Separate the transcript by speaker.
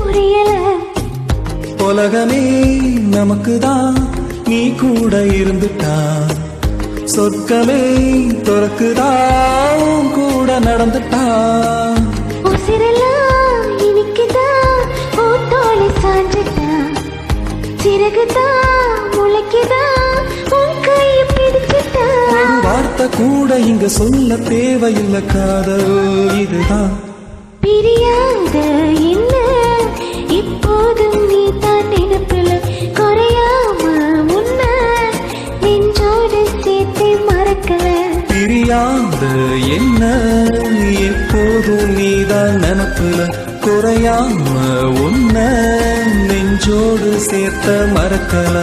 Speaker 1: புரியல.
Speaker 2: உலகமே நமக்குதான் நீ கூட இருந்துட்டா, சொர்க்கமே துறக்குதான் கூட நடந்துட்டா.
Speaker 1: உசிரெல்லாம் இனிக்குதான் உன் தோளை சாஞ்சிட்டா, சிறகுதான் முளைக்குதான் உன் கையை பிடிச்சிட்டா.
Speaker 2: ஒரு வார்த்தை கூட இங்க சொல்ல தேவையில்லை, காதல் இதுதான்.
Speaker 1: பிரியாத என்ன இப்போதும் நீ தான் நினைப்பில் குறையாம முன்ன நெஞ்சோடு சேர்த்து மறக்கல.
Speaker 2: பிரியாத என்ன எப்போதும் நீதான் நினப்புல, குறையாம உன்ன நெஞ்சோடு சேர்த்த மறக்கல.